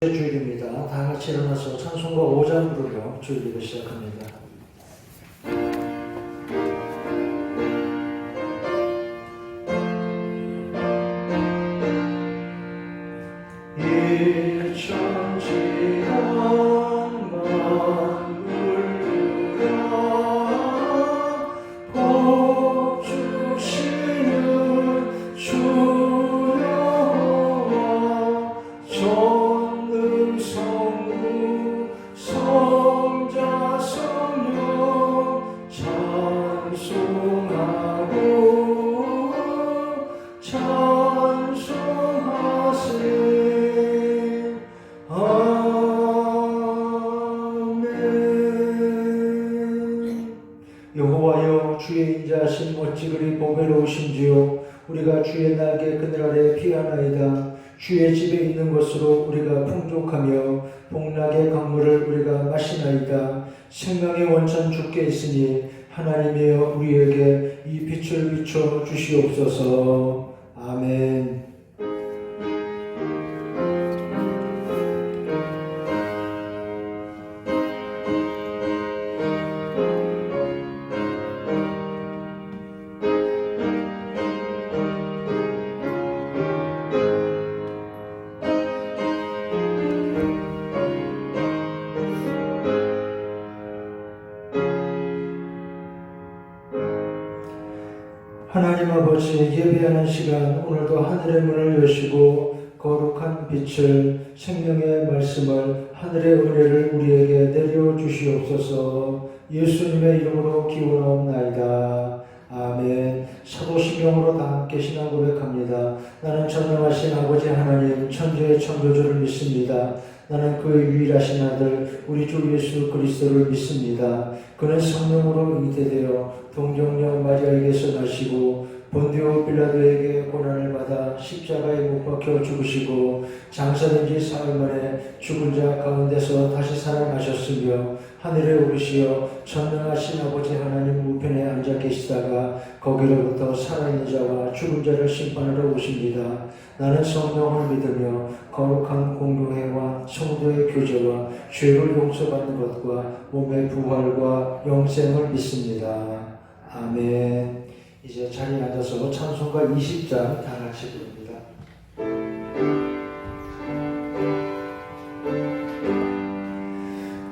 주일입니다. 다 같이 일어나서 찬송가 5장 부르며 주일을 시작합니다. 여호와여, 주의 인자하심 어찌 그리 보배로우신지요. 우리가 주의 날개 그늘 아래 피하나이다. 주의 집에 있는 것으로 우리가 풍족하며 복락의 강물을 우리가 마시나이다. 생명의 원천 주께 있으니 하나님이여, 우리에게 이 빛을 비춰 주시옵소서. 아멘. 하나님 아버지, 예배하는 시간 오늘도 하늘의 문을 여시고 거룩한 빛을, 생명의 말씀을, 하늘의 은혜를 우리에게 내려주시옵소서. 예수님의 이름으로 기원하옵나이다. 아멘. 사도신경으로 다 함께 신앙 고백합니다. 나는 전능하신 아버지 하나님, 천지의 창조주를 믿습니다. 나는 그의 유일하신 아들 우리 주 예수 그리스도를 믿습니다. 그는 성령으로 잉태되어 동정녀 마리아에게서 나시고 본디오 빌라도에게 고난을 받아 십자가에 못 박혀 죽으시고 장사된 지 사흘 만에 죽은 자 가운데서 다시 살아나셨으며 하늘에 오르시어 전능하신 아버지 하나님 우편에 앉아 계시다가 거기로부터 살아있는 자와 죽은 자를 심판하러 오십니다. 나는 성령을 믿으며 거룩한 공교회와 성도의 교제와 죄를 용서받는 것과 몸의 부활과 영생을 믿습니다. 아멘. 이제 자리에 앉아서 찬송가 20장 다 같이 부릅니다.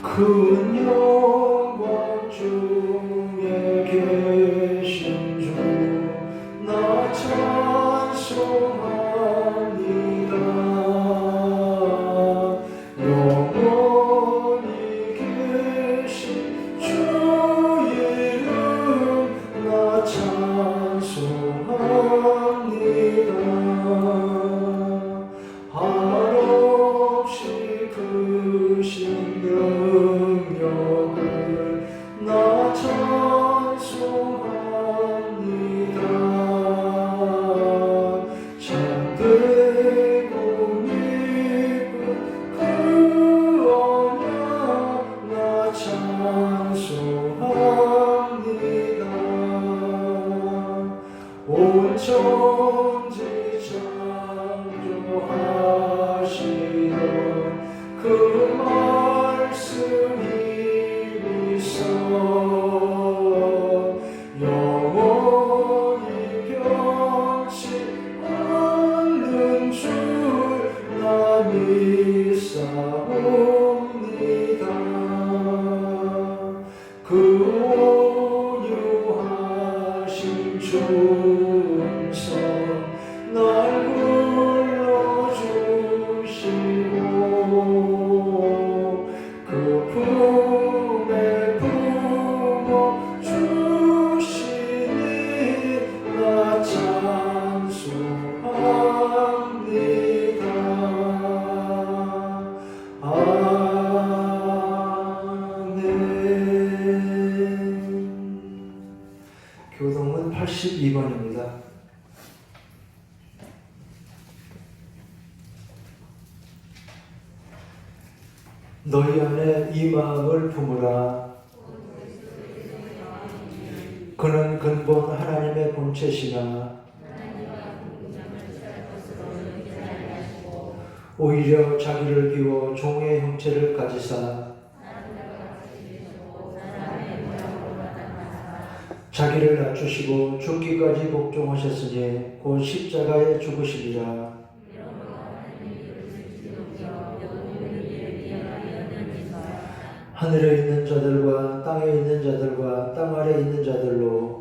큰 영광 중에 계신 주 나 찬송합니다. 영원히 계신 주 이름 나 찬송합니다. 한없이 크신 능력을 나 찬송합니다. 참되고 깊은 그 언약 나 찬송합니다. 온 천지 창조하시던 그 말씀이 있어 영원히 변치 않는 줄 나 믿사옵니다. 그 온유하신 충성 날 불러주시고 그 품에 품어 주시니 나 찬송합니다. 아멘. 교동은 82번입니다. 너희 안에 이 마음을 품으라. 그는 근본 하나님의 본체시나 오히려 자기를 비워 종의 형체를 가지사 자기를 낮추시고 죽기까지 복종하셨으니 곧 십자가에 죽으시리라. 하늘에 있는 자들과 땅에 있는 자들과 땅 아래 있는 자들로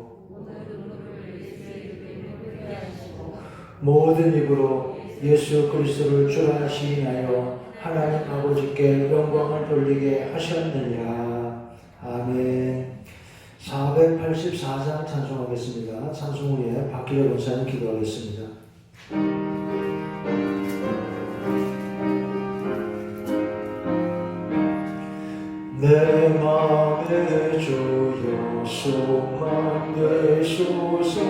모든 입으로 예수 그리스도를 주라 시인하여 하나님 아버지께 영광을 돌리게 하셨느니라. 아멘. 484장 찬송하겠습니다. 찬송 후에 박기래 권사님 기도하겠습니다. 내 맘에 주여 소망 되소서.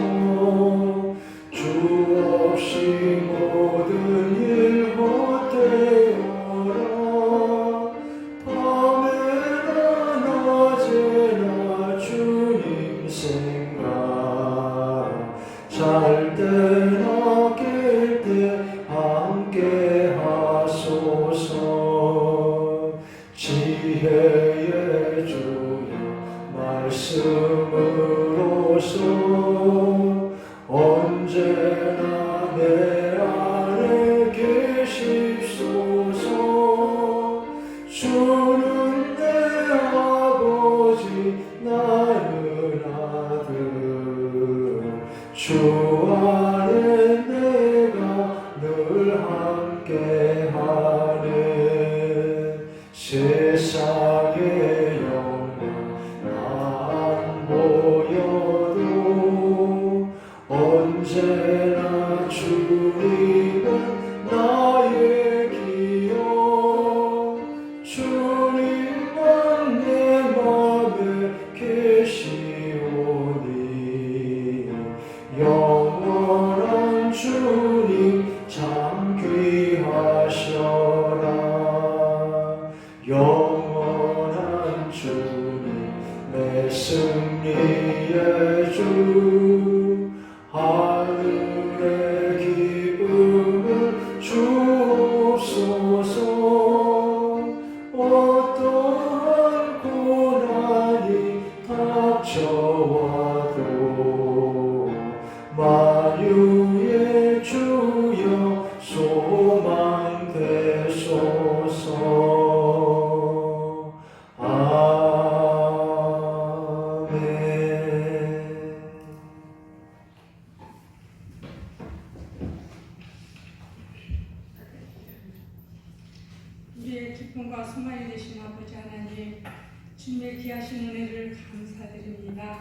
주 없이 모든 일 헛되어라. 밤에나 낮에나 주님 생각 잘 때나 깰 때 함께 하소서. 지혜의 주여 말씀으로서 언제나 내 안에 계십소서. 주는 내 아버지 나는 아들. 주 안에 내가 늘 함께하네. 세상의 영광 안 보여도 언제나 주님은 나의 기억. 주님만 내 맘에 계시오니 영원한 주님 참 귀하셔라. 영원한 주님 내 승리의 주. 하늘의 기쁨을 주옵소서. 어떠한 고난이 닥쳐와도 만유의 주여 소망 되소서. 우리의 기쁨과 소망이 되신 아버지 하나님, 주님의 귀하신 은혜를 감사드립니다.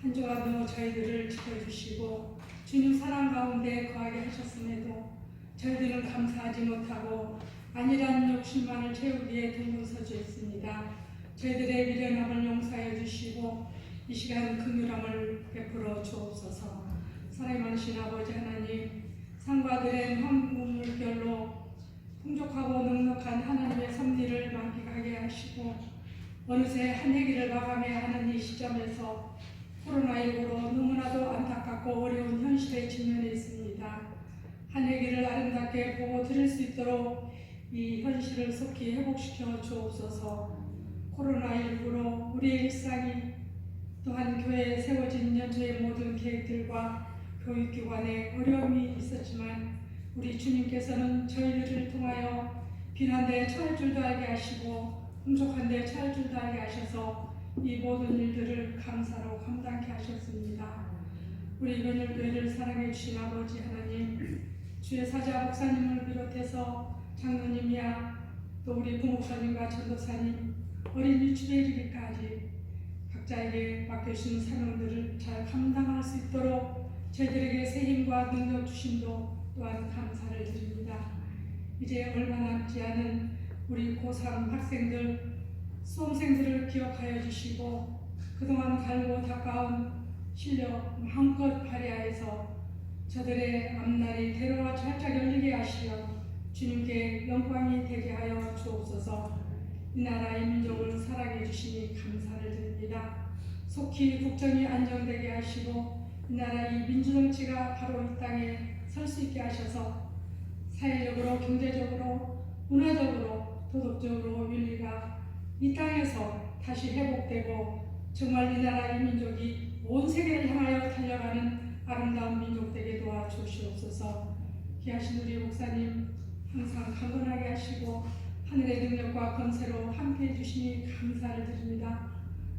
한 주간도 저희들을 지켜주시고 주님 사랑 가운데 거하게 하셨음에도 저희들은 감사하지 못하고 안일한 욕심만을 채우기에 동분서주했습니다. 저희들의 미련함을 용서해 주시고 이 시간 긍휼함을 베풀어 주옵소서. 사랑이 많으신 아버지 하나님, 산과 들의 황금물결로 풍족하고 넉넉한 하나님의 섭리를 만끽하게 하시고 어느새 한 해기를 마감해야 하는 이 시점에서 코로나19로 너무나도 안타깝고 어려운 현실에 직면해 있습니다. 한 해기를 아름답게 보고 드릴 수 있도록 이 현실을 속히 회복시켜 주옵소서. 코로나19로 우리의 일상이 또한 교회에 세워진 연초의 모든 계획들과 교육기관에 어려움이 있었지만 우리 주님께서는 저희들을 통하여 비난데 처할 줄도 알게 하시고 풍족한데 처할 줄도 알게 하셔서 이 모든 일들을 감사로 감당케 하셨습니다. 우리 이번일교회를 사랑해 주신 아버지 하나님, 주의 사자 목사님을 비롯해서 장로님이야 또 우리 부목사님과 전도사님, 어린 유치부에 이르기까지 각자에게 맡겨주신 사명들을 잘 감당할 수 있도록 저희들에게 새 힘과 능력 주심도 또한 감사를 드립니다. 이제 얼마 남지 않은 우리 고3 학생들, 수험생들을 기억하여 주시고 그동안 갈고 닦아온 실력 마음껏 발휘하여서 저들의 앞날이 대로와 활짝 열리게 하시어 주님께 영광이 되게 하여 주옵소서. 이 나라 이 민족을 사랑해 주시니 감사를 드립니다. 속히 국정이 안정되게 하시고 이 나라 이 민주정치가 바로 이 땅에 설 수 있게 하셔서 사회적으로, 경제적으로, 문화적으로, 도덕적으로 윤리가 이 땅에서 다시 회복되고 정말 이 나라 이 민족이 온 세계를 향하여 달려가는 아름다운 민족 되게 도와주시옵소서. 귀하신 우리 목사님 항상 강건하게 하시고 하늘의 능력과 권세로 함께해 주시니 감사를 드립니다.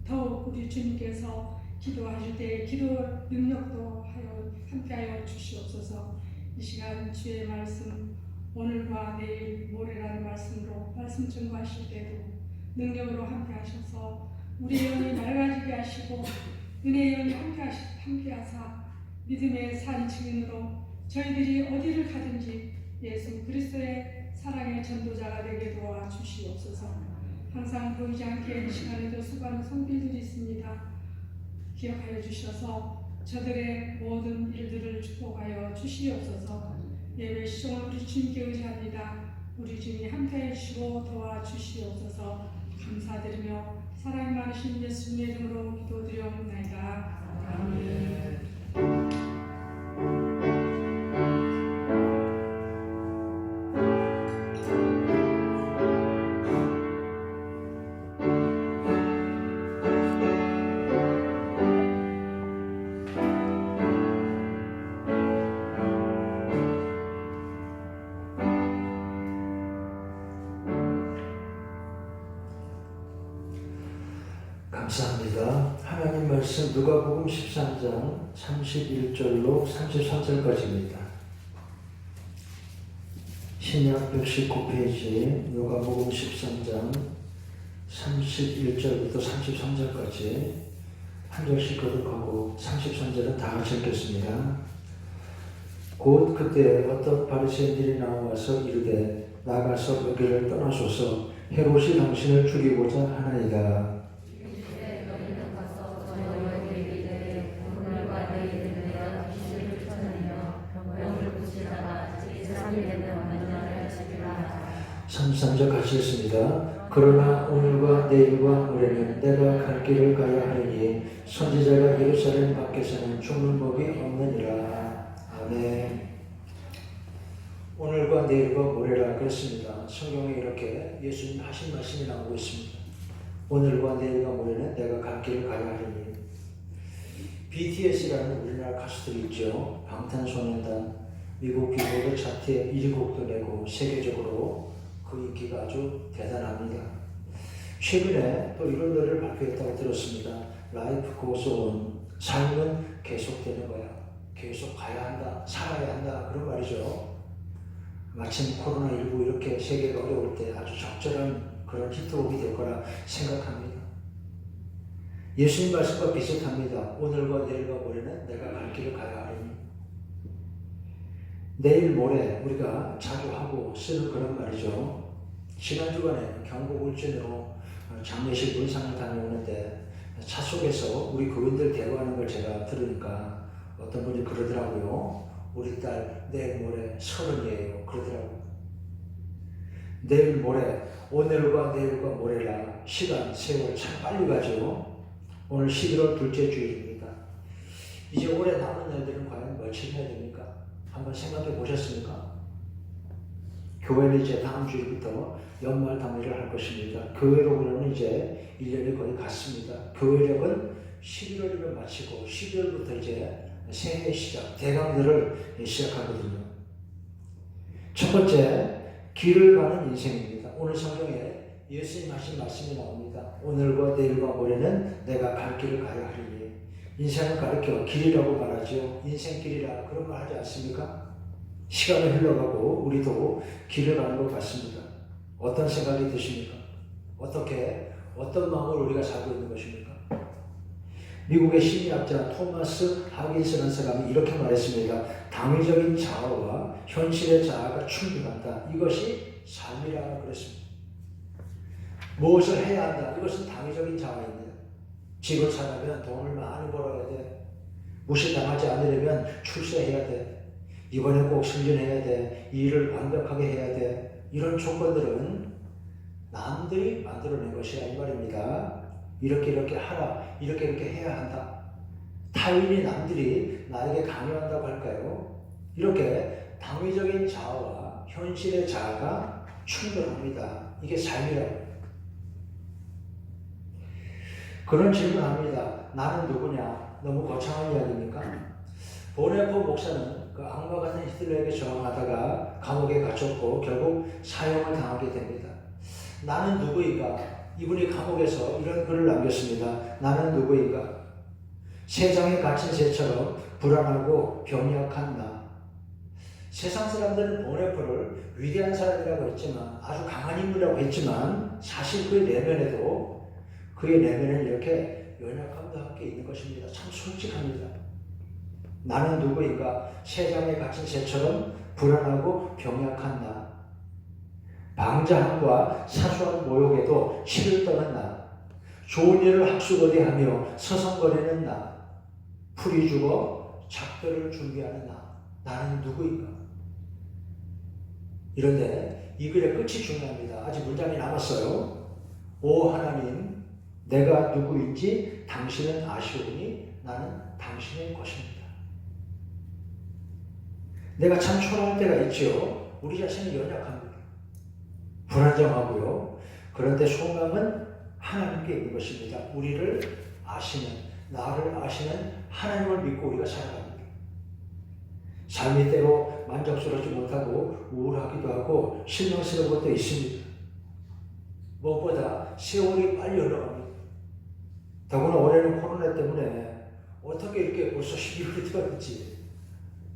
더욱 우리 주님께서 기도하실 때 기도 능력도 하여 함께하여 주시옵소서. 이 시간 주의 말씀 오늘과 내일 모레라는 말씀으로 말씀 증거하실 때도 능력으로 함께하셔서 우리의 영이 맑아지게 하시고 은혜의 영이 함께하사 믿음의 산 증인으로 저희들이 어디를 가든지 예수 그리스도의 사랑의 전도자가 되게 도와주시옵소서. 항상 보이지 않게 이 시간에도 수고하는 성도들이 있습니다. 기억하여 주셔서 저들의 모든 일들을 축복하여 주시옵소서. 예배 시종을 우리 주님께 의지합니다. 우리 주님이 함께해 주시고 도와주시옵소서. 감사드리며 사랑이 많으신 예수님의 이름으로 기도드리옵나이다. 아멘. 감사합니다. 하나님 말씀 누가복음 13장 31절로 33절까지입니다. 신약 119페이지 누가복음 13장 31절부터 33절까지 한 절씩 거듭하고 33절은 다 같이 읽겠습니다. 곧 그때 어떤 바리새인들이 나와서 이르되 나가서 여기를 떠나소서 헤롯이 당신을 죽이고자 하나이다. 삼삼절 같이 읽습니다. 그러나 오늘과 내일과 모레는 내가 갈 길을 가야 하리니 선지자가 예루살렘 밖에서는 죽는 법이 없느니라. 아멘. 오늘과 내일과 모레라 그랬습니다. 성경에 이렇게 예수님 하신 말씀이 나오고 있습니다. 오늘과 내일과 모레는 내가 갈 길을 가야 하리니. BTS라는 우리나라 가수들이 있죠. 방탄소년단, 미국 빌보드 차트에 1위곡도 내고 세계적으로 그 인기가 아주 대단합니다. 최근에 또 이런 노래를 발표했다고 들었습니다. Life goes on. 삶은 계속되는 거야. 계속 가야 한다. 살아야 한다. 그런 말이죠. 마침 코로나19 이렇게 세계가 어려울 때 아주 적절한 그런 히트곡이 될 거라 생각합니다. 예수님 말씀과 비슷합니다. 오늘과 내일과 모레는 내가 갈 길을 가야 하리니. 내일 모레 우리가 자주 하고 쓰는 그런 말이죠. 지난 주간에 경북 울진으로 장례식 문상을 다녀오는데 차 속에서 우리 교인들 대화하는 걸 제가 들으니까 어떤 분이 그러더라고요. 우리 딸 내일 모레 30이에요. 그러더라고요. 내일 모레, 오늘과 내일과 모레라 시간, 세월 참 빨리 가죠. 오늘 11월 둘째 주일입니다. 이제 올해 남은 날들은 과연 며칠 해야 됩니까? 한번 생각해 보셨습니까? 교회는 이제 다음 주일부터 연말 당회를 할 것입니다. 교회로는 이제 1년이 거의 갔습니다. 교회력은 11월이면 마치고 12월부터 이제 새해 시작, 대강들을 시작하거든요. 첫 번째, 길을 가는 인생입니다. 오늘 성경에 예수님 하신 말씀이 나옵니다. 오늘과 내일과 모레는 내가 갈 길을 가야 하리니. 인생을 가르쳐 길이라고 말하죠. 인생길이라 그런 말 하지 않습니까? 시간이 흘러가고 우리도 길을 가는 것 같습니다. 어떤 생각이 드십니까? 어떤 마음을 우리가 살고 있는 것입니까? 미국의 심리학자 토마스 하긴스라는 사람이 이렇게 말했습니다. 당위적인 자아와 현실의 자아가 충돌한다. 이것이 삶이라고 그랬습니다. 무엇을 해야 한다. 이것은 당위적인 자아입니다. 집을 사려면 돈을 많이 벌어야 돼. 무시당하지 않으려면 출세해야 돼. 이번에 꼭 승진해야 돼. 이 일을 완벽하게 해야 돼. 이런 조건들은 남들이 만들어낸 것이야 이 말입니다. 이렇게 하라. 이렇게 해야 한다. 타인이 남들이 나에게 강요한다고 할까요? 이렇게 당위적인 자아와 현실의 자아가 충돌합니다. 이게 삶이라고. 그런 질문합니다. 나는 누구냐? 너무 거창한 이야기입니까? 보네포 목사는 그 악마 같은 히틀러에게 저항하다가 감옥에 갇혔고 결국 사형을 당하게 됩니다. 나는 누구인가? 이분이 감옥에서 이런 글을 남겼습니다. 나는 누구인가? 세상에 갇힌 새처럼 불안하고 병약한 나. 세상 사람들은 보네포를 위대한 사람이라고 했지만, 아주 강한 인물이라고 했지만, 사실 그의 내면에도, 그의 내면에는 이렇게 연약함도 함께 있는 것입니다. 참 솔직합니다. 나는 누구인가? 세상에 갇힌 새처럼 불안하고 병약한 나. 방자함과 사소한 모욕에도 치를 떠는 나. 좋은 일을 학수고대하며 서성거리는 나. 풀이 죽어 작별을 준비하는 나. 나는 누구인가? 이런데 이 글의 끝이 중요합니다. 아직 문장이 남았어요. 오 하나님, 내가 누구인지 당신은 아시오니 나는 당신의 것입니다. 내가 참 초라할 때가 있죠. 우리 자신은 연약합니다. 불안정하고요. 그런데 소망은 하나님께 있는 것입니다. 우리를 아시는, 나를 아시는 하나님을 믿고 우리가 살아갑니다. 삶이 때로 만족스럽지 못하고 우울하기도 하고 실망스러운 것도 있습니다. 무엇보다 세월이 빨리 흘러갑니다. 더구나 올해는 코로나 때문에 어떻게 이렇게 벌써 12월이 되었는지.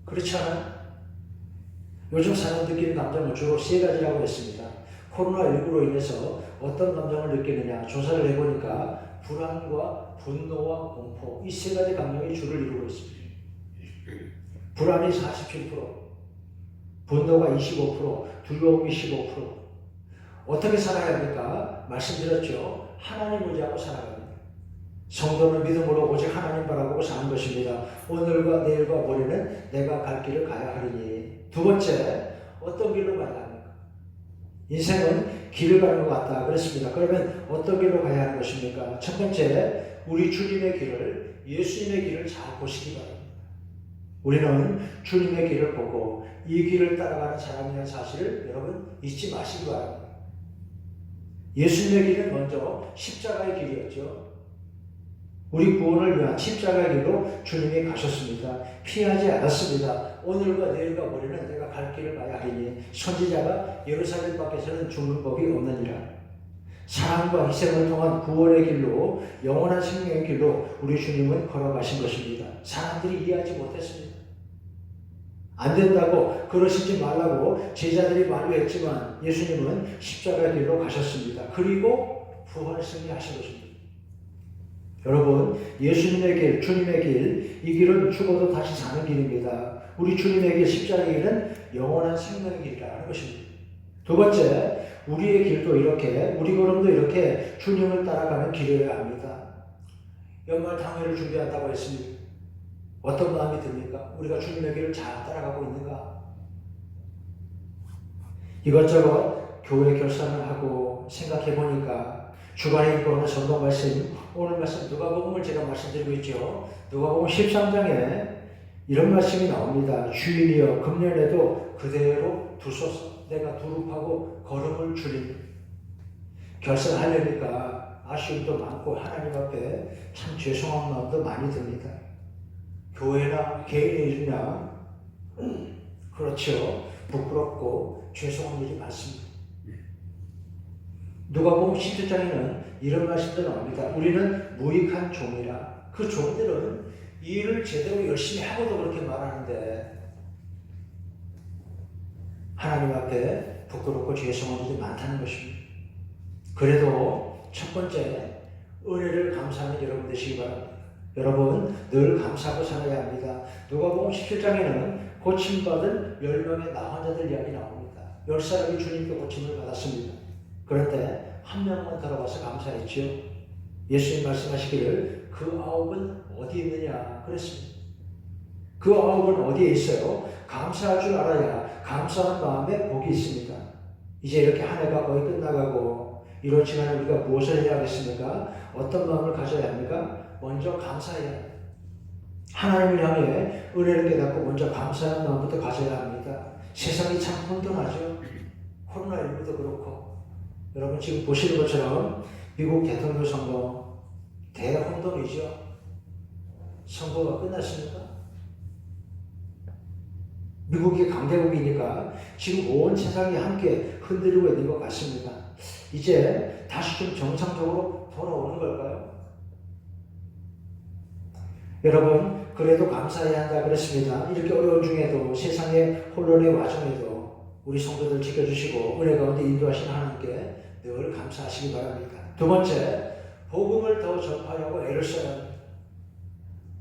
그렇지 않아요? 요즘 사람 느끼는 감정은 주로 세 가지라고 했습니다. 코로나19로 인해서 어떤 감정을 느끼느냐 조사를 해보니까 불안과 분노와 공포, 이 세 가지 감정이 주를 이루고 있습니다. 불안이 47%, 분노가 25%, 두려움이 15%. 어떻게 살아야 합니까? 말씀드렸죠. 하나님 의지하고 살아갑니다. 성도는 믿음으로 오직 하나님 바라보고 사는 것입니다. 오늘과 내일과 모레는 내가 갈 길을 가야 하리니. 두 번째, 어떤 길로 가야 합니까? 인생은 길을 가는 것 같다 그랬습니다. 그러면 어떤 길로 가야 하는 것입니까? 첫 번째, 우리 주님의 길을, 예수님의 길을 잘 보시기 바랍니다. 우리는 주님의 길을 보고 이 길을 따라가는 사람이라는 사실을 여러분 잊지 마시기 바랍니다. 예수님의 길은 먼저 십자가의 길이었죠. 우리 구원을 위한 십자가의 길로 주님이 가셨습니다. 피하지 않았습니다. 오늘과 내일과 모레는 내가 갈 길을 가야 하리니 선지자가 예루살렘 밖에서는 죽는 법이 없느니라. 사랑과 희생을 통한 구원의 길로, 영원한 생명의 길로 우리 주님은 걸어가신 것입니다. 사람들이 이해하지 못했습니다. 안 된다고, 그러시지 말라고 제자들이 만류했지만 예수님은 십자가의 길로 가셨습니다. 그리고 부활 승리하신 것입니다. 여러분, 예수님의 길, 주님의 길, 이 길은 죽어도 다시 사는 길입니다. 우리 주님의 길, 십자가의 길은 영원한 생명의 길이라는 것입니다. 두 번째, 우리의 길도 이렇게, 우리 걸음도 이렇게 주님을 따라가는 길이어야 합니다. 연말 당회를 준비한다고 했습니다. 어떤 마음이 듭니까? 우리가 주님의 길을 잘 따라가고 있는가? 이것저것 교회 결산을 하고 생각해 보니까 주간에 읽어오는 성경 말씀, 오늘 말씀 누가복음을 제가 말씀드리고 있죠. 누가복음 13장에 이런 말씀이 나옵니다. 주인이여 금년에도 그대로 두소서. 내가 두릅하고 걸음을 줄입니다. 결산하려니까 아쉬움도 많고 하나님 앞에 참 죄송한 마음도 많이 듭니다. 교회나 개인의 일이나 그렇죠. 부끄럽고 죄송한 일이 많습니다. 누가복음 17장에는 이런 말씀도 나옵니다. 우리는 무익한 종이라. 그 종들은 일을 제대로 열심히 하고도 그렇게 말하는데 하나님 앞에 부끄럽고 죄송한 일이 많다는 것입니다. 그래도 첫 번째, 은혜를 감사하는 여러분 되시기 바랍니다. 여러분, 늘 감사하고 살아야 합니다. 누가복음 17장에는 고침받은 10명의 나환자들 이야기 나옵니다. 10사람이 주님께 고침을 받았습니다. 그런데 한 명만 돌아와서 감사했지요. 예수님 말씀하시기를 그 9은 어디 있느냐 그랬습니다. 그 9은 어디에 있어요? 감사할 줄 알아야 감사하는 마음에 복이 있습니다. 이제 이렇게 한 해가 거의 끝나가고 이런 시간에 우리가 무엇을 해야 하겠습니까? 어떤 마음을 가져야 합니까? 먼저 감사해야 합니다. 하나님을 향해 은혜를 깨닫고 먼저 감사하는 마음부터 가져야 합니다. 세상이 참 혼돈하죠. 코로나19도 그렇고 여러분 지금 보시는 것처럼 미국 대통령 선거 대혼돈이죠. 선거가 끝났습니까? 미국이 강대국이니까 지금 온 세상이 함께 흔들리고 있는 것 같습니다. 이제 다시 좀 정상적으로 돌아오는 걸까요? 여러분 그래도 감사해야 한다 그랬습니다. 이렇게 어려운 중에도 세상의 혼돈의 와중에도 우리 성도들 지켜주시고 은혜 가운데 인도하시는 하나님께 늘 감사하시기 바랍니다. 두 번째, 복음을 더 전파하려고 애를 써야 합니다.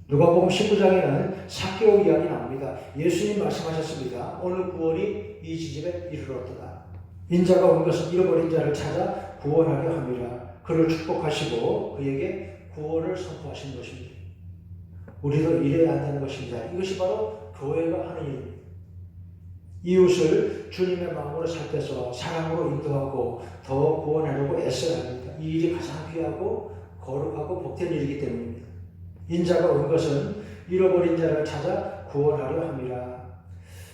누가복음 19장에는 삭개오 이야기 나옵니다. 예수님 말씀하셨습니다. 오늘 구원이 이 지집에 이르렀도다. 인자가 온 것은 잃어버린 자를 찾아 구원하려 함이라. 그를 축복하시고 그에게 구원을 선포하신 것입니다. 우리도 이래야 한다는 것입니다. 이것이 바로 교회가 하는 일입니다. 이웃을 주님의 마음으로 살펴서 사랑으로 인도하고 더 구원하려고 애써야 합니다. 이 일이 가장 귀하고 거룩하고 복된 일이기 때문입니다. 인자가 온 것은 잃어버린 자를 찾아 구원하려 함이라.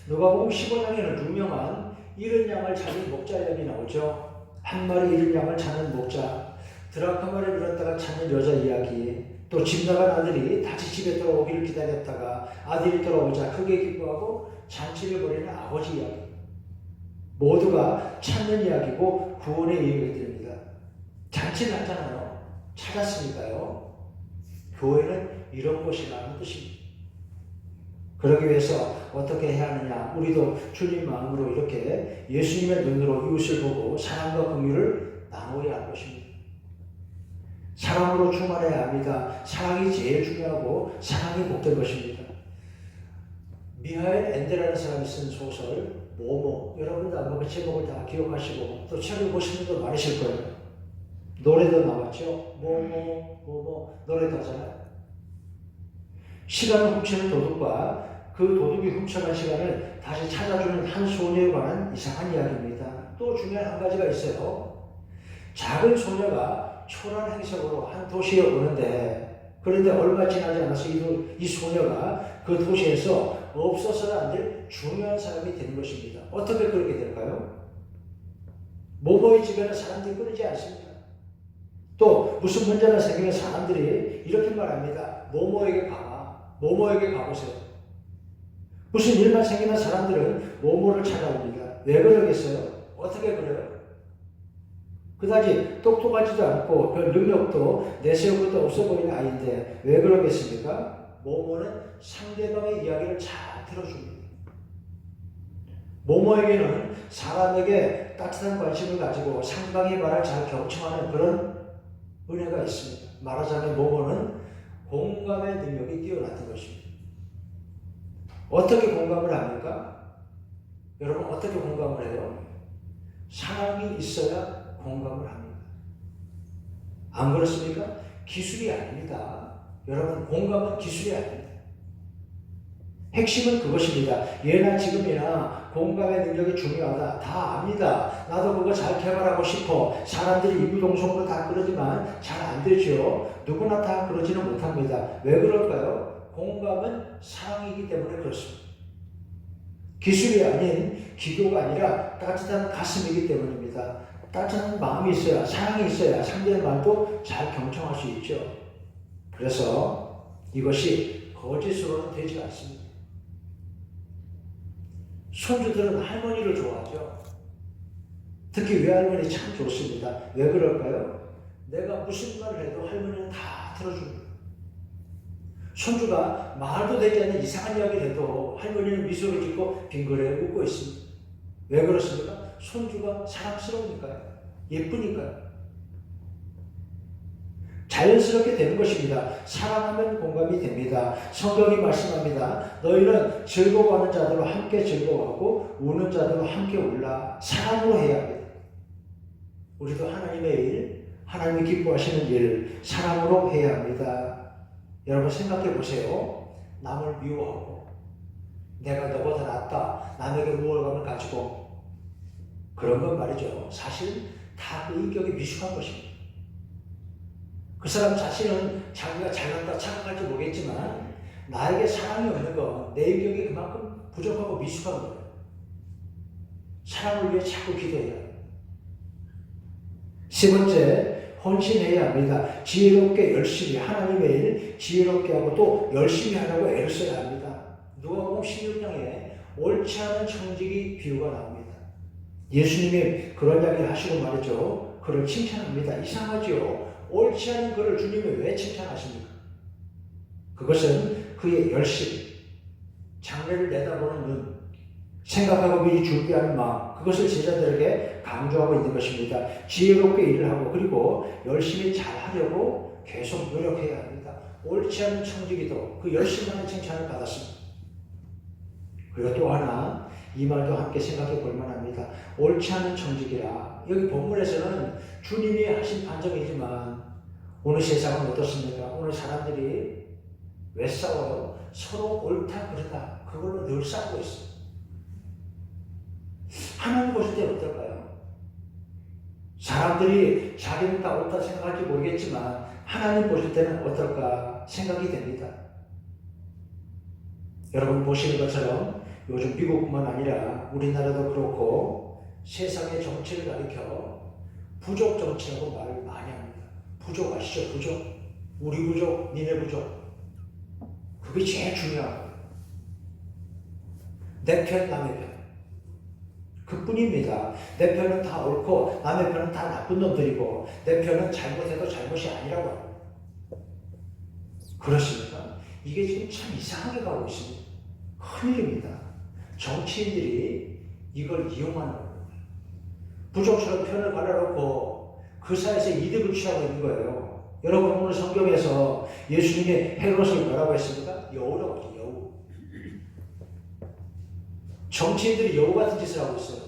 누가복음 15장에는 유명한 잃은 양을 찾은 목자 이야기 나오죠. 한 마리 잃은 양을 찾는 목자, 드라크마를 잃었다가 찾는 여자 이야기, 또 집 나간 아들이 다시 집에 돌아오기를 기다렸다가 아들이 돌아오자 크게 기뻐하고 잔치를 벌이는 아버지 이야기. 모두가 찾는 이야기고 구원의 이야기들입니다. 잔치는 하잖아요. 찾았으니까요. 교회는 이런 곳이라는 뜻입니다. 그러기 위해서 어떻게 해야 하느냐? 우리도 주님 마음으로 이렇게 예수님의 눈으로 이웃을 보고 사랑과 긍휼을 나누어야 할 것입니다. 사랑으로 충만해야 합니다. 사랑이 제일 중요하고 사랑이 복된 것입니다. 미하엘 엔데라는 사람이 쓴 소설 모모, 여러분도 아마 그 제목을 다 기억하시고 또 책을 보시는 분도 많으실 거예요. 노래도 나왔죠. 모모 노래도 하잖아요. 시간을 훔치는 도둑과 그 도둑이 훔쳐간 시간을 다시 찾아주는 한 소녀에 관한 이상한 이야기입니다. 또 중요한 한 가지가 있어요. 작은 소녀가 초라한 행색으로 한 도시에 오는데, 그런데 얼마 지나지 않아서 이 소녀가 그 도시에서 없어서는 안 될 중요한 사람이 되는 것입니다. 어떻게 그렇게 될까요? 모모의 집에는 사람들이 끊이지 않습니다. 또 무슨 문제가 생기면 사람들이 이렇게 말합니다. 모모에게 가봐. 모모에게 가보세요. 무슨 일만 생기면 사람들은 모모를 찾아옵니다. 왜 그러겠어요? 어떻게 그래요? 그다지 똑똑하지도 않고 별 능력도 내세울 것도 없어 보이는 아이인데 왜 그러겠습니까? 모모는 상대방의 이야기를 잘 들어줍니다. 모모에게는 사람에게 따뜻한 관심을 가지고 상대방의 말을 잘 경청하는 그런 은혜가 있습니다. 말하자면 모모는 공감의 능력이 뛰어났던 것입니다. 어떻게 공감을 합니까? 여러분 어떻게 공감을 해요? 사랑이 있어야 공감을 합니다. 안 그렇습니까? 기술이 아닙니다. 여러분 공감은 기술이 아닙니다. 핵심은 그것입니다. 예나 지금이나 공감의 능력이 중요하다. 다 압니다. 나도 그거 잘 개발하고 싶어. 사람들이 이구동성으로 다 그러지만 잘 안 되죠. 누구나 다 그러지는 못합니다. 왜 그럴까요? 공감은 사랑이기 때문에 그렇습니다. 기술이 아닌 기도가 아니라 따뜻한 가슴이기 때문입니다. 따뜻한 마음이 있어야, 사랑이 있어야 상대의 말도 잘 경청할 수 있죠. 그래서 이것이 거짓으로는 되지 않습니다. 손주들은 할머니를 좋아하죠. 특히 외할머니 참 좋습니다. 왜 그럴까요? 내가 무슨 말을 해도 할머니는 다 들어줍니다. 손주가 말도 되지 않는 이상한 이야기를 해도 할머니는 미소를 짓고 빙그레 웃고 있습니다. 왜 그렇습니까? 손주가 사랑스러우니까요. 예쁘니까요. 자연스럽게 되는 것입니다. 사랑하면 공감이 됩니다. 성경이 말씀합니다. 너희는 즐거워하는 자들로 함께 즐거워하고 우는 자들로 함께 울라. 사랑으로 해야 합니다. 우리도 하나님의 일, 하나님이 기뻐하시는 일 사랑으로 해야 합니다. 여러분 생각해 보세요. 남을 미워하고 내가 너보다 낫다. 남에게 우월감을 가지고 그런 건 말이죠. 사실 다 그 인격이 미숙한 것입니다. 그 사람 자신은 자기가 잘난다 착각할지 모르겠지만 나에게 사랑이 없는 건 내 인격이 그만큼 부족하고 미숙한 거예요. 사람을 위해 자꾸 기도해야 합니다. 세 번째, 헌신해야 합니다. 지혜롭게 열심히 하나님의 일 지혜롭게 하고 또 열심히 하라고 애를 써야 합니다. 누가복음 16장에 옳지 않은 청지기 비유가 나옵니다. 예수님이 그런 이야기를 하시고 말이죠. 그를 칭찬합니다. 이상하죠. 옳지 않은 그를 주님이 왜 칭찬하십니까? 그것은 그의 열심, 장래를 내다보는 눈, 생각하고 미리 준비하는 마음, 그것을 제자들에게 강조하고 있는 것입니다. 지혜롭게 일을 하고 그리고 열심히 잘하려고 계속 노력해야 합니다. 옳지 않은 청지기도 그 열심히 하는 칭찬을 받았습니다. 그리고 또 하나 이 말도 함께 생각해 볼 만합니다. 옳지 않은 청지기라. 여기 본문에서는 주님이 하신 판정이지만 오늘 세상은 어떻습니까? 오늘 사람들이 왜 싸워요? 서로 옳다 그르다 그걸로 늘 싸우고 있어요. 하나님 보실 때 어떨까요? 사람들이 자기는 다 옳다 생각할지 모르겠지만 하나님 보실 때는 어떨까 생각이 됩니다. 여러분 보시는 것처럼 요즘 미국뿐만 아니라 우리나라도 그렇고 세상의 정치를 가리켜 부족 정치라고 말을 많이 합니다. 부족 아시죠? 부족. 우리 부족, 니네 부족. 그게 제일 중요하고 내 편, 남의 편. 그뿐입니다. 내 편은 다 옳고 남의 편은 다 나쁜 놈들이고 내 편은 잘못해도 잘못이 아니라고 합니다. 그렇습니까? 이게 지금 참 이상하게 가고 있습니다. 큰일입니다. 정치인들이 이걸 이용하는 겁니다. 부족처럼 편을 갈라놓고 그 사이에서 이득을 취하고 있는 거예요. 여러분 오늘 성경에서 예수님이 헤롯을 뭐라고 했습니까? 여우라고 했죠. 여우. 정치인들이 여우 같은 짓을 하고 있어요.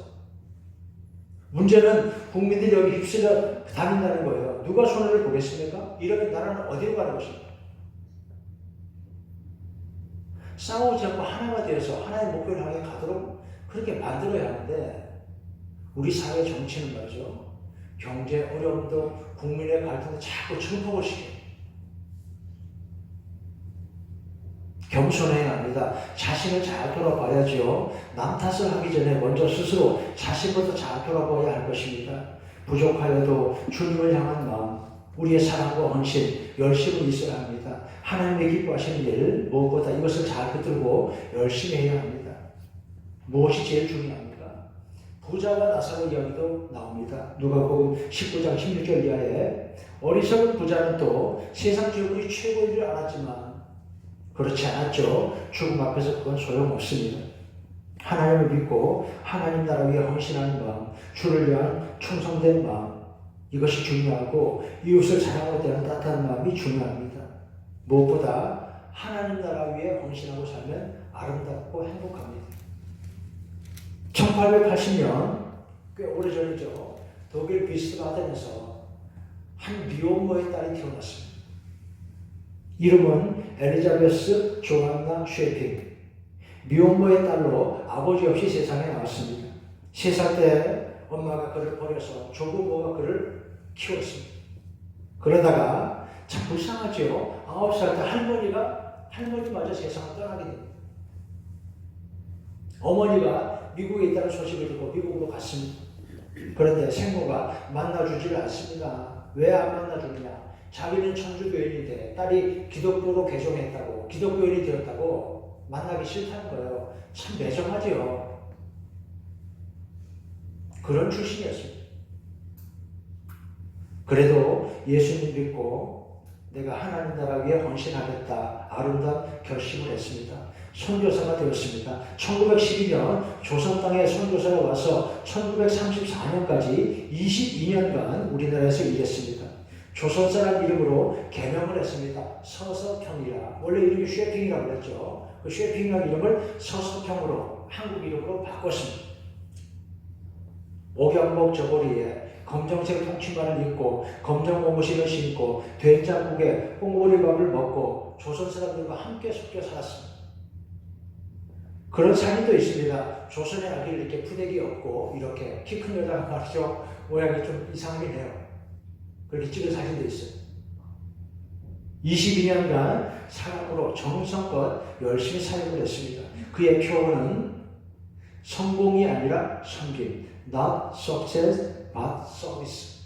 문제는 국민들이 여기 휩쓸려 다닌다는 거예요. 누가 손해를 보겠습니까? 이러면 나라는 어디로 가는 것입니까? 싸우지 않고 하나가 되어서 하나의 목표를 향해 가도록 그렇게 만들어야 하는데 우리 사회 정치는 말이죠. 경제 어려움도 국민의 갈등도 자꾸 증폭을 시켜요. 겸손해야 합니다. 자신을 잘 돌아봐야죠. 남 탓을 하기 전에 먼저 스스로 자신부터 잘 돌아봐야 할 것입니다. 부족하여도 주님을 향한 마음, 우리의 사랑과 헌신, 열심을 있어야 합니다. 하나님의 기뻐하시는 일, 무엇보다 이것을 잘 붙들고 열심히 해야 합니다. 무엇이 제일 중요합니까? 부자와 나사로 이야기도 나옵니다. 누가복음 19장 16절 이하에 어리석은 부자는 또 세상 재물이 최고인 줄 알았지만 그렇지 않았죠. 죽음 앞에서 그건 소용없습니다. 하나님을 믿고 하나님 나라 위에 헌신하는 마음, 주를 위한 충성된 마음, 이것이 중요하고 이웃을 사랑하고 대하는 따뜻한 마음이 중요합니다. 무엇보다 하나님 나라 위에 헌신하고 살면 아름답고 행복합니다. 1880년 꽤 오래전이죠. 독일 비스바덴에서 한 미혼모의 딸이 태어났습니다. 이름은 엘리자베스 조한나 쉐핑. 미혼모의 딸로 아버지 없이 세상에 나왔습니다. 3살 때 엄마가 그를 버려서 조부모가 그를 키웠습니다. 그러다가 참 불쌍하죠. 9살 때 할머니마저 세상을 떠나게 됩니다. 어머니가 미국에 있다는 소식을 듣고 미국으로 갔습니다. 그런데 생모가 만나주지를 않습니다. 왜 안 만나주느냐? 자기는 천주교인인데 딸이 기독교로 개종했다고, 기독교인이 되었다고 만나기 싫다는 거예요. 참 매정하지요. 그런 출신이었습니다. 그래도 예수님 믿고 내가 하나님 나라 위에 헌신하겠다 아름다운 결심을 했습니다. 선교사가 되었습니다. 1912년 조선 땅에 선교사가 와서 1934년까지 22년간 우리나라에서 일했습니다. 조선 사람 이름으로 개명을 했습니다. 서서평이라. 원래 이름이 쉐핑이라고 그랬죠. 그 쉐핑이라는 이름을 서서평으로 한국 이름으로 바꿨습니다. 옥양목 저고리에 검정색 통치마를 입고 검정 고무신을 신고 된장국에 꽁보리밥을 먹고 조선 사람들과 함께 섞여 살았습니다. 그런 사진도 있습니다. 조선의 아기를 이렇게 푸대기 없고 이렇게 키 큰 여자가 말이죠. 모양이 좀 이상하긴 해요. 그렇게 찍은 사진도 있어요. 22년간 사람으로 정성껏 열심히 사역을 했습니다. 그의 표어는 성공이 아니라 섬김. Not success, but service.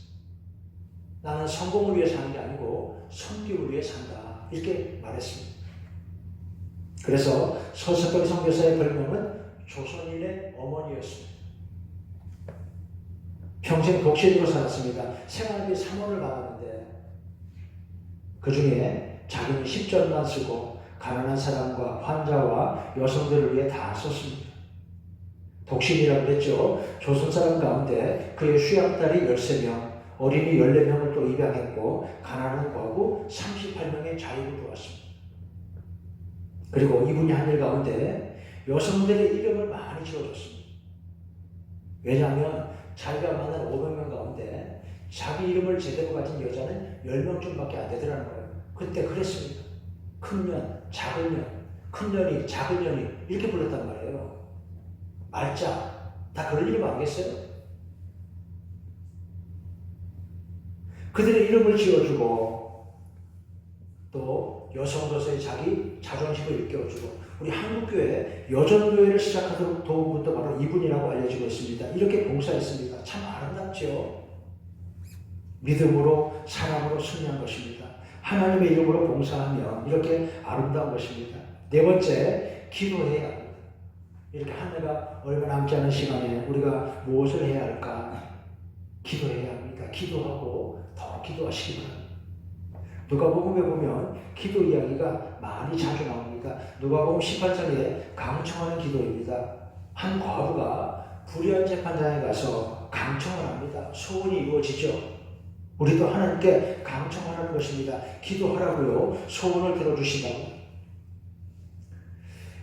나는 성공을 위해 사는 게 아니고 섬김을 위해 산다. 이렇게 말했습니다. 그래서 서석경 선교사의 별명은 조선인의 어머니였습니다. 평생 독신으로 살았습니다. 생활비 3원을 받았는데 그 중에 자기는 10전만 쓰고 가난한 사람과 환자와 여성들을 위해 다 썼습니다. 독신이라고 그랬죠. 조선 사람 가운데 그의 수양딸이 13명, 어린이 14명을 또 입양했고 가난한 과부 38명의 자유를 도왔습니다. 그리고 이분이 한 일 가운데 여성들의 이름을 많이 지어줬습니다. 왜냐하면 자기가 만난 500명 가운데 자기 이름을 제대로 가진 여자는 10명쯤밖에 안 되더라는 거예요. 그때 그랬습니다. 큰 년, 작은 년, 큰 년이, 작은 년이 이렇게 불렀단 말이에요. 말자, 다 그럴 이름 아니겠어요? 그들의 이름을 지어주고 또 여성으로서의 자기 자존심을 일깨워주고 우리 한국교회 여전교회를 시작하도록 도운 분도 바로 이분이라고 알려지고 있습니다. 이렇게 봉사했습니다. 참 아름답죠? 믿음으로 사랑으로 승리한 것입니다. 하나님의 이름으로 봉사하면 이렇게 아름다운 것입니다. 네 번째, 기도해야 합니다. 이렇게 한 해가 얼마 남지 않은 시간에 우리가 무엇을 해야 할까? 기도해야 합니다. 기도하고 더 기도하시기 바랍니다. 누가복음에 보면 기도 이야기가 많이 자주 나옵니다. 누가복음 18장에 강청하는 기도입니다. 한 과부가 불의한 재판장에 가서 강청을 합니다. 소원이 이루어지죠. 우리도 하나님께 강청하라는 것입니다. 기도하라고요. 소원을 들어주신다고.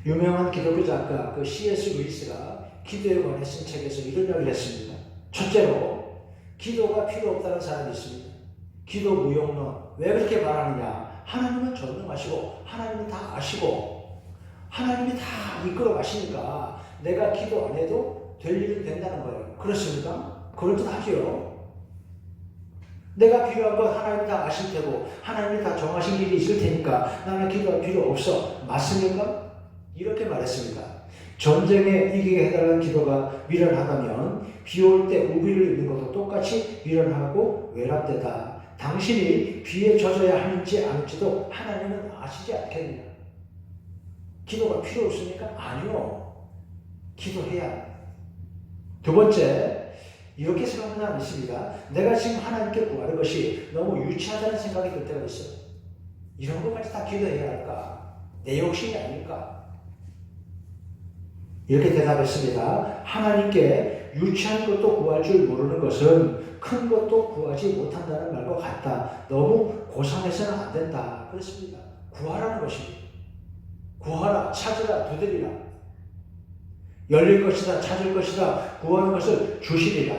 유명한 기독교 작가 C.S. 루이스가 기도에 관해 쓴 책에서 이런 이야기를 했습니다. 첫째로 기도가 필요 없다는 사람이 있습니다. 기도 무용론. 왜 그렇게 말하느냐? 하나님은 전능하시고 하나님은 다 아시고 하나님이 다 이끌어 가시니까 내가 기도 안 해도 될 일은 된다는 거예요. 그렇습니까? 그럴듯하지요. 내가 필요한 건 하나님이 다 아실 테고 하나님이 다 정하신 길이 있을 테니까 나는 기도할 필요 없어. 맞습니까? 이렇게 말했습니다. 전쟁에 이기게 해달라는 기도가 미련하다면 비 올 때 우비를 입는 것도 똑같이 미련하고 외람되다. 당신이 비에 젖어야 하는지 아닌지도 하나님은 아시지 않겠느냐. 기도가 필요 없습니까? 아니요. 기도해야 합니다. 두 번째, 이렇게 생각하는 사람이 있습니다. 내가 지금 하나님께 구하는 것이 너무 유치하다는 생각이 들 때가 있어요. 이런 것까지 다 기도해야 할까? 내 욕심이 아닐까? 이렇게 대답했습니다. 하나님께 유치한 것도 구할 줄 모르는 것은 큰 것도 구하지 못한다는 말과 같다. 너무 고상해서는 안 된다. 그렇습니다. 구하라는 것입니다. 구하라, 찾으라, 두드리라. 열릴 것이다, 찾을 것이다, 구하는 것을 주시리라.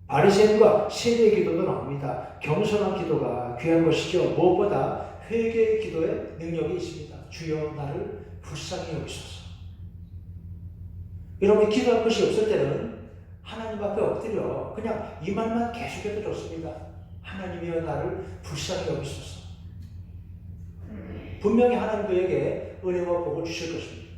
바리새인과 세례의 기도도 나옵니다. 겸손한 기도가 귀한 것이죠. 무엇보다 회개의 기도에 능력이 있습니다. 주여 나를 불쌍히 여기소서. 여러분이 기도할 것이 없을 때는 하나님 앞에 엎드려 그냥 이 말만 계속해도 좋습니다. 하나님이여 나를 불쌍히 여기소서. 분명히 하나님 그에게 은혜와 복을 주실 것입니다.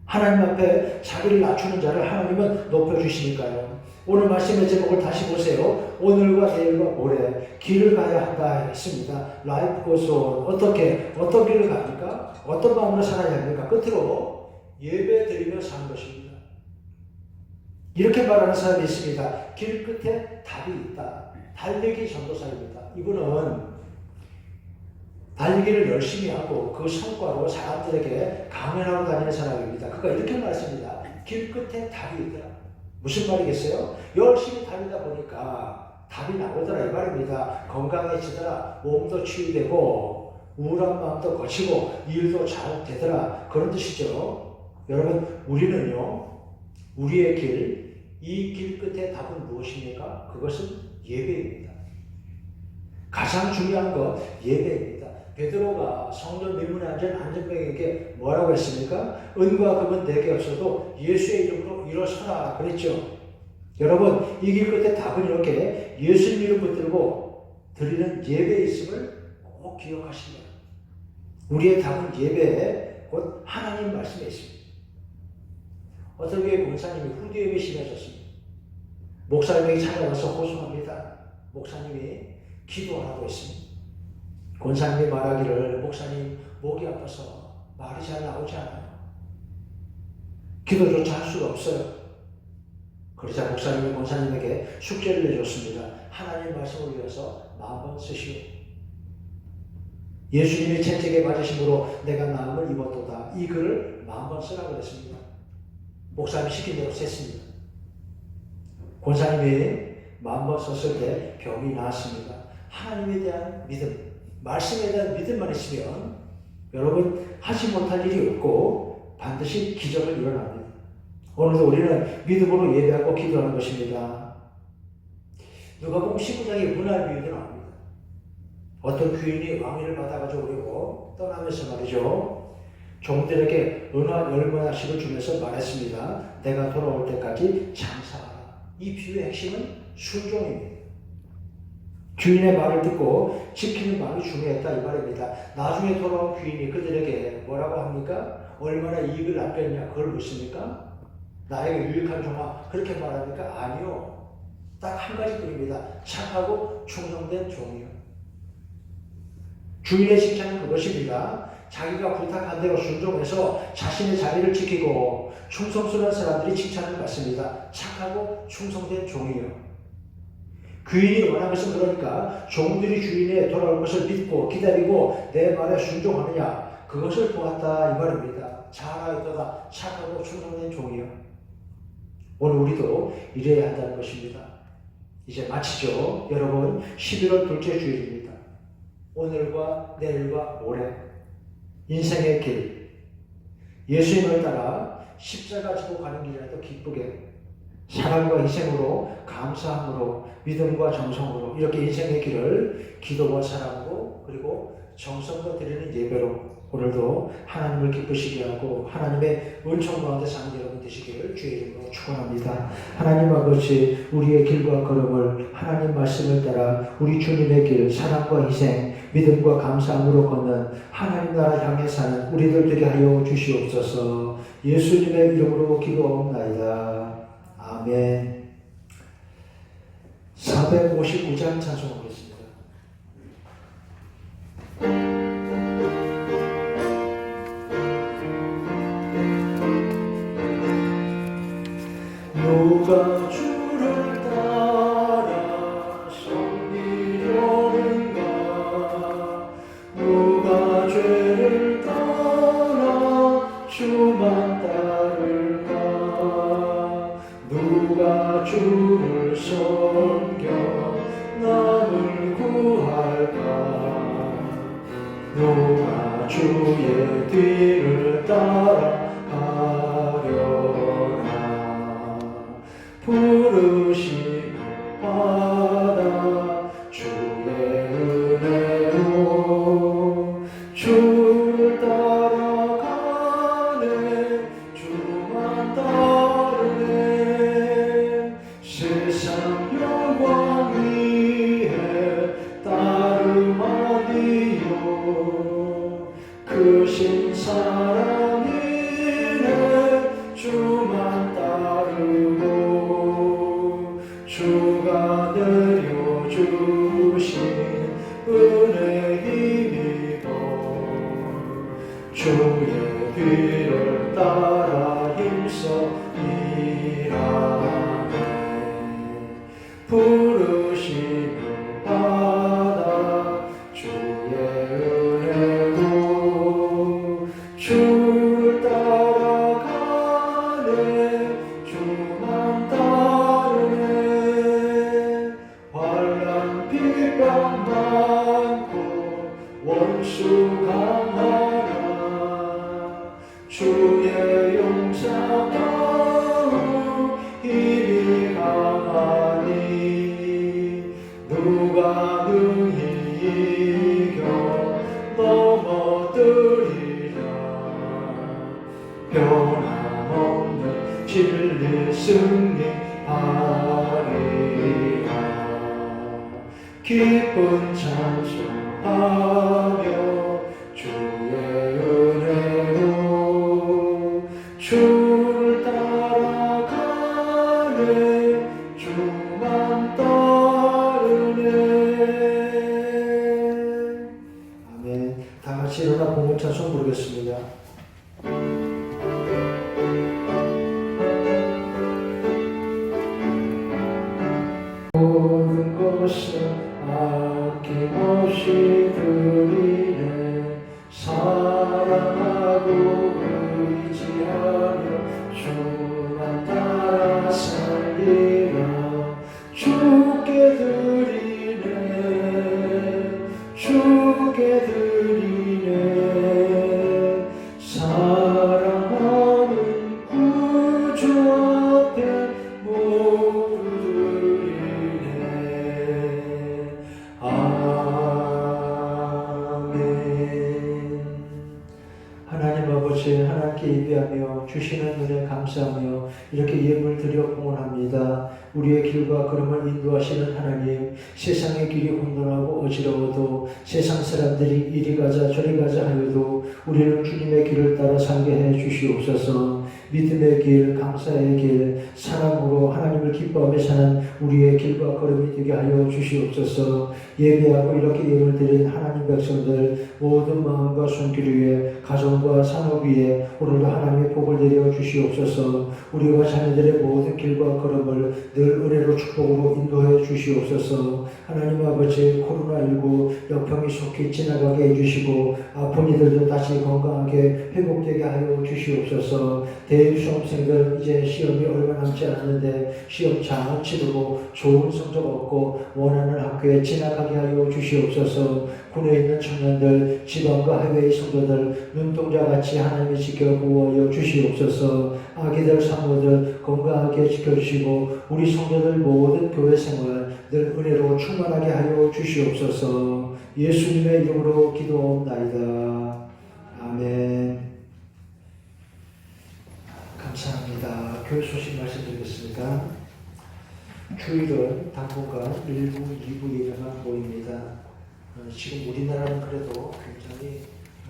하나님 앞에 자기를 낮추는 자를 하나님은 높여주시니까요. 오늘 말씀의 제목을 다시 보세요. 오늘과 내일과 모레 길을 가야 한다 했습니다. Life goes on. 어떤 길을 갑니까? 어떤 마음으로 살아야 합니까? 끝으로 예배 드리며 사는 것입니다. 이렇게 말하는 사람이 있습니다. 길 끝에 답이 있다. 달리기 전도사입니다. 이분은 달리기를 열심히 하고 그 성과로 사람들에게 강연하고 다니는 사람입니다. 그가 이렇게 말했습니다. 길 끝에 답이 있더라. 무슨 말이겠어요? 열심히 달리다 보니까 답이 나오더라 이 말입니다. 건강해지더라. 몸도 치유되고 우울한 마음도 거치고 일도 잘 되더라. 그런 뜻이죠. 여러분 우리는요. 우리의 길, 이 길 끝에 답은 무엇입니까? 그것은 예배입니다. 가장 중요한 건 예배입니다. 베드로가 성전 밀문에 앉은 안전병에게 뭐라고 했습니까? 은과 금은 내게 없어도 예수의 이름으로 일어서라 그랬죠. 여러분 이 길 끝에 답은 이렇게 예수님 이름 붙들고 드리는 예배에 있음을 꼭 기억하시기 바랍니다. 우리의 답은 예배에 곧 하나님 말씀에 있습니다. 어떤 교회 권사님이 후두염이 심해졌습니다. 목사님에게 찾아와서 호소합니다. 목사님이 기도하라고 했습니다. 권사님이 말하기를 목사님 목이 아파서 말이 잘 나오지 않아요. 기도조차 할 수가 없어요. 그러자 목사님이 권사님에게 숙제를 내줬습니다. 하나님 말씀을 위해서 마음을 쓰시오. 예수님이 채찍에 맞으심으로 내가 나음을 입었도다. 이 글을 마음을 쓰라고 했습니다. 목사님이 시킨 대로 셌습니다. 권사님이 마음을 썼을 때 병이 나았습니다. 하나님에 대한 믿음, 말씀에 대한 믿음만 있으면 여러분 하지 못할 일이 없고 반드시 기적을 일어납니다. 오늘도 우리는 믿음으로 예배하고 기도하는 것입니다. 누가복음 19장에 문화 비유도 나옵니다. 어떤 귀인이 왕위를 받아가지고 오려고 떠나면서 말이죠. 종들에게 은화 10문화씩을 주면서 말했습니다. 내가 돌아올 때까지 장사하라. 이 비유의 핵심은 순종입니다. 귀인의 말을 듣고 지키는 마음이 중요했다 이 말입니다. 나중에 돌아온 귀인이 그들에게 뭐라고 합니까? 얼마나 이익을 남겼냐 그걸 묻습니까? 나에게 유익한 종아 그렇게 말합니까? 아니요. 딱 한 가지뿐입니다. 착하고 충성된 종이요. 주인의 칭찬은 그것입니다. 자기가 부탁한 대로 순종해서 자신의 자리를 지키고 충성스러운 사람들이 칭찬을 받습니다. 착하고 충성된 종이요. 귀인이 원하는 것은 그러니까 종들이 주인의 돌아올 것을 믿고 기다리고 내 말에 순종하느냐 그것을 보았다 이 말입니다. 잘하였도다 착하고 충성된 종이요. 오늘 우리도 이래야 한다는 것입니다. 이제 마치죠. 여러분 11월 둘째 주일입니다. 오늘과 내일과 모레 인생의 길 예수님을 따라 십자가 지고 가는 길이라도 기쁘게 사랑과 희생으로 감사함으로 믿음과 정성으로 이렇게 인생의 길을 기도와 사랑으로 그리고 정성과 드리는 예배로 오늘도 하나님을 기쁘시게 하고 하나님의 은총 가운데 사는 여러분 되시기를 주의 이름으로 축원합니다. 하나님 아버지 우리의 길과 걸음을 하나님 말씀을 따라 우리 주님의 길 사랑과 희생 믿음과 감사함으로 걷는 하나님 나라 향해 사는 우리들 되게 하여 주시옵소서. 예수님의 이름으로 기도하옵나이다. 아멘. 459장 찬송하겠습니다. 누가 주를 따라 섬기려는가 누가 죄를 따라 주만 따를까 누가 주를 섬겨 남을 구할까 누가 주의 뒤를 따라 가려나 부르심을 받아 주의 은혜로 주를 따라가네 주만 따르네 세상 영광 위에 따름 아니요 크신 사랑이네 주만 따르고 주가 내려주신 은혜 힘입어 주의 뒤를 따라 힘써 일하네 부르심을 받아 주의 은혜로 주를 따라가네 주만 따르네 환난 비방 많고 원수 강하나 주의 용사다운 힘이 강하니 누가 능히 이겨 넘어뜨리랴 변함없는 진리 승리 하리라 기쁜 찬송하며 주의 은혜로 주를 따라 따르네 주만 따르네. 아멘. 다 같이 일어나 봉헌 찬송 부르겠습니다. 모든 것을 아낌없이 드리네 사랑하고 의지하며 주만 따라 살리라. 주께 드리네 주께 드리네 사랑하는 구주 앞에 모두 하나님 아버지, 하나님께 예배하며 주시는 은혜 감사하며 이렇게 예물 드려 봉헌합니다. 우리의 길과 걸음을 인도하시는 하나님, 세상의 길이 혼돈하고 어지러워도 세상 사람들이 이리 가자 저리 가자 하여도 우리는 주님의 길을 따라 살게 해 주시옵소서. 믿음의 길, 감사의 길, 사랑으로 하나님을 기뻐하며 사는 우리의 길과 걸음이 되게 하여 주시옵소서. 예배하고 이렇게 예물 드린 하나님 백성들 모든 마음과 손길 위에 가정과 산업 위에 오늘도 하나님의 복을 내려 주시옵소서. 우리와 자녀들의 모든 길과 걸음을 늘 은혜로 축복으로 인도해 주시옵소서. 하나님 아버지, 코로나19 역병이 속히 지나가게 해주시고 아픈 이들도 다시 건강하게 회복되게 하여 주시옵소서. 대수험생들 이제 시험이 얼마 남지 않았는데 시험 잘 치르고 좋은 성적 얻고 원하는 학교에 진학하게 하여 주시옵소서. 군에 있는 청년들, 지방과 해외의 성도들 눈동자같이 하나님이 지켜 보호하여 주시옵소서. 아기들, 산모들 건강하게 지켜주시고 우리 성도들 모든 교회 생활 늘 은혜로 충만하게 하여 주시옵소서. 예수님의 이름으로 기도옵나이다. 아멘. 감사합니다. 교회 소식 말씀드리겠습니다. 주일은 당분간 1부, 2부 예배만 보입니다. 지금 우리나라는 그래도 굉장히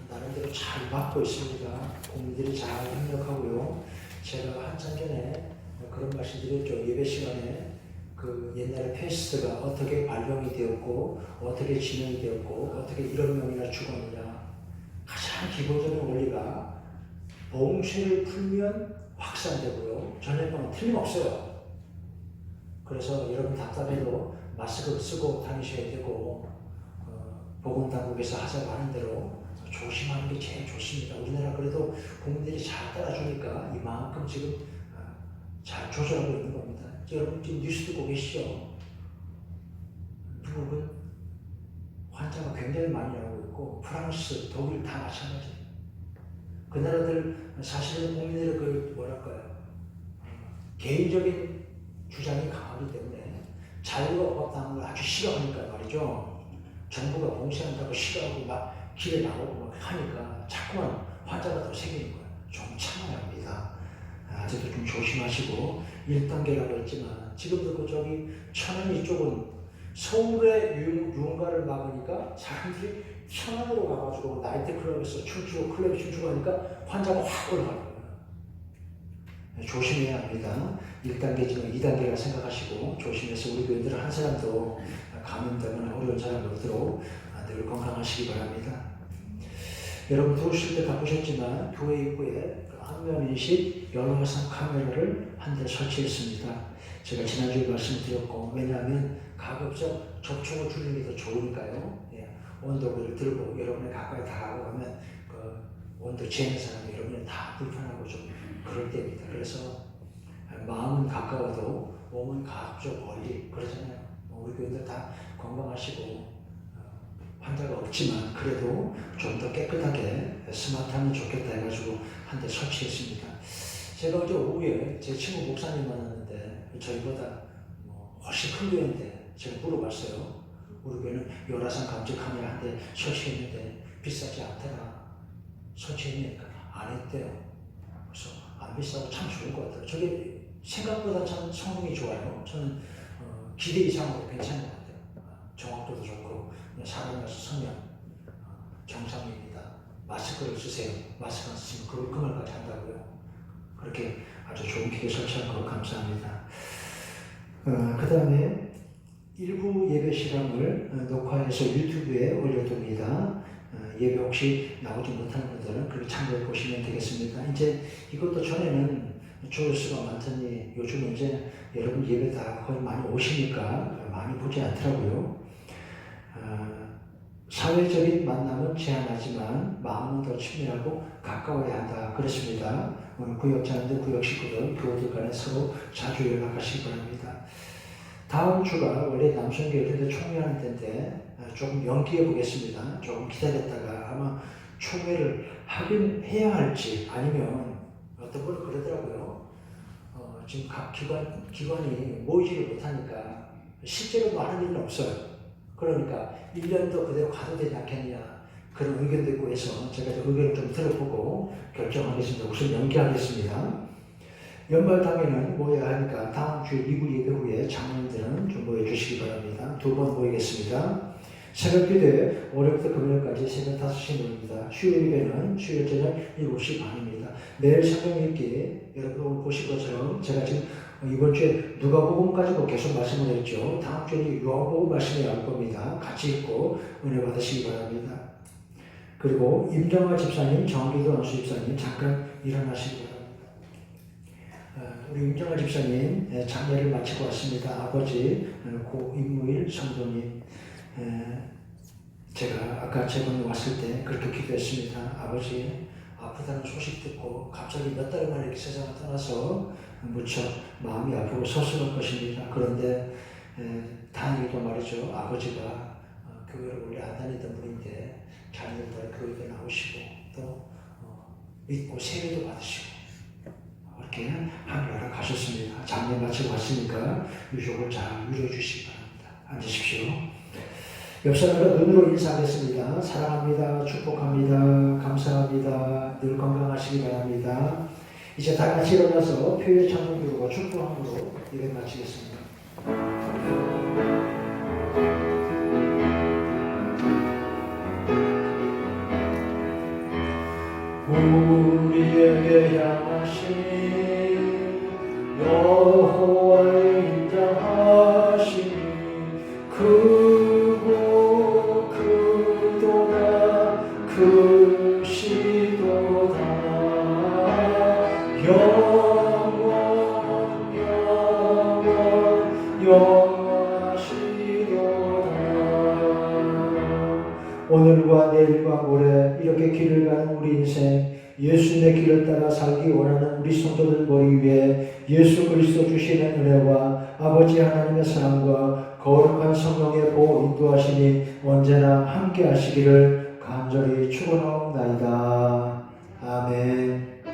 나름대로 잘 막고 있습니다. 국민들이 잘 협력하고요. 제가 한참 전에 그런 말씀 드렸죠. 예배 시간에 그 옛날에 패스트가 어떻게 발명이 되었고 어떻게 진행이 되었고 어떻게 1억 명이나 죽었느냐. 가장 기본적인 원리가 봉쇄를 풀면 확산되고요. 전염병은 틀림없어요. 그래서 여러분 답답해도 마스크 쓰고 다니셔야 되고 보건당국에서 하자고 하는 대로 조심하는 게 제일 좋습니다. 우리나라 그래도 국민들이 잘 따라주니까 이만큼 지금 잘 조절하고 있는 겁니다. 여러분 지금 뉴스 듣고 계시죠? 미국은 환자가 굉장히 많이 나오고 있고 프랑스, 독일 다 마찬가지예요. 그 나라들 사실은 국민들의 그 뭐랄까요? 개인적인 주장이 강하기 때문에 자유가 없다는 걸 아주 싫어하니까 말이죠. 정부가 봉쇄한다고 싫어하고 막 길에 나오고 막 하니까 자꾸만 환자가 더 생기는 거예요. 좀 참아야 합니다. 아직도 좀 조심하시고 1단계라고 했지만 지금도 그 저기 천안 이쪽은 서울의 유흥가를 막으니까 사람들이 천안으로 가가지고 나이트클럽에서 춤추고 클럽에 춤추고 하니까 환자가 확 올라가는 거예요. 조심해야 합니다. 1단계지만 2단계라 생각하시고 조심해서 우리 교인들 한 사람도 감염되거나 어려운 사람이 없도록 늘 건강하시기 바랍니다. 여러분 들어오실 때 다 보셨지만 교회 입구에 안면인식 연화상 카메라를 한 대 설치했습니다. 제가 지난주에 말씀드렸고 왜냐하면 가급적 접촉을 줄이는 게 더 좋으니까요. 온도계를 들고 여러분의 가까이 다가가면 그 온도 재는 사람이 여러분이 다 불편하고 좀 그럴 때입니다. 그래서 마음은 가까워도 몸은 가급적 멀리 그러잖아요. 우리 교인들 다 건강하시고 환자가 없지만 그래도 좀 더 깨끗하게 스마트하면 좋겠다 해가지고 한 대 설치했습니다. 제가 어제 오후에 제 친구 목사님 만났는데 저희보다 훨씬 큰 교회인데 제가 물어봤어요. 우리 교회는 열화상 감지 카메라 한 대 설치했는데 비싸지 않더라. 설치했으니까 안 했대요. 그래서 안 비싸고 참 좋을 것 같아요. 저게 생각보다 참 성능이 좋아요. 저는 기대 이상으로 괜찮은 것 같아요. 정확도도 좋고 사람이 와서 서면 정상입니다. 마스크를 쓰세요. 마스크 안 쓰시면 그 말까지 한다고요. 그렇게 아주 좋은 기계 설치한 거 감사합니다. 그 다음에 일부 예배 시간을 녹화해서 유튜브에 올려둡니다. 예배 혹시 나오지 못하는 분들은 그렇게 참고해 보시면 되겠습니다. 이제 이것도 전에는 조회수가 많더니 요즘 이제 여러분 예배 다 거의 많이 오시니까 많이 보지 않더라고요. 사회적인 만남은 제한하지만 마음은 더 친밀하고 가까워야 한다 그렇습니다. 오늘 구역장들, 구역 식구들, 교우들 간에 서로 자주 연락하시기 바랍니다. 다음 주가 원래 남성교회인데 총회하는 때인데 조금 연기해 보겠습니다. 조금 기다렸다가 아마 총회를 하긴 해야 할지 아니면 어떤 걸 그러더라고요. 지금 각 기관이 모이지를 못하니까 실제로 많은 일은 없어요. 그러니까 1년 더 그대로 가도 되지 않겠냐 그런 의견도 있고 해서 제가 의견을 좀 들어보고 결정하겠습니다. 우선 연기하겠습니다. 연말 당에는 모여야 하니까 다음 주에 2부 예배 후에 장로님들은 좀 모여주시기 바랍니다. 2번 모이겠습니다. 새벽 기도에 월요일부터 금요일까지 새벽 5시 모입니다. 수요일 예배는 수요일 저녁 7시 반입니다. 매일 성경 읽기 여러분 오늘 보신 것처럼 제가 지금 이번 주에 누가복음까지도 계속 말씀을 했죠. 다음 주에 요한복음 말씀이 나올 겁니다. 같이 읽고 은혜 받으시기 바랍니다. 그리고 임정화 집사님, 정기도 안수 집사님 잠깐 일어나시기 바랍니다. 우리 임정화 집사님 장례를 마치고 왔습니다. 아버지 고 임무일 성도님 제가 아까 제방에 왔을 때 그렇게 기도했습니다. 아버지 아프다는 소식 듣고 갑자기 몇 달 만에 이렇게 세상을 떠나서 무척 마음이 아프고 서슴할 것입니다. 그런데 다행히도 말이죠. 아버지가 교회를 원래 안 다니던 분인데 자녀들 교회에 나오시고 또 믿고 세례도 받으시고 이렇게 하늘나라 가셨습니다. 장례 마치고 왔으니까 유족을 잘 위로해 주시기 바랍니다. 앉으십시오. 옆 사람과 눈으로 인사하겠습니다. 사랑합니다. 축복합니다. 감사합니다. 늘 건강하시기 바랍니다. 이제 다 같이 일어나서 표의 찬송 부르고 축복함으로 예배 마치겠습니다. 우리에게 향하신 여호와의 인자하심이 크고 크도다 크시도다 영원하시도다. 오늘과 내일과 모레 이렇게 길을 가는 우리 인생 예수님의 길을 따라 살기 원하는 우리 성도들 머리 위에 예수 그리스도 주시는 은혜와 아버지 하나님의 사랑과 거룩한 성령의 보호 인도하심이 언제나 함께 하시기를 간절히 축원하옵나이다. 아멘.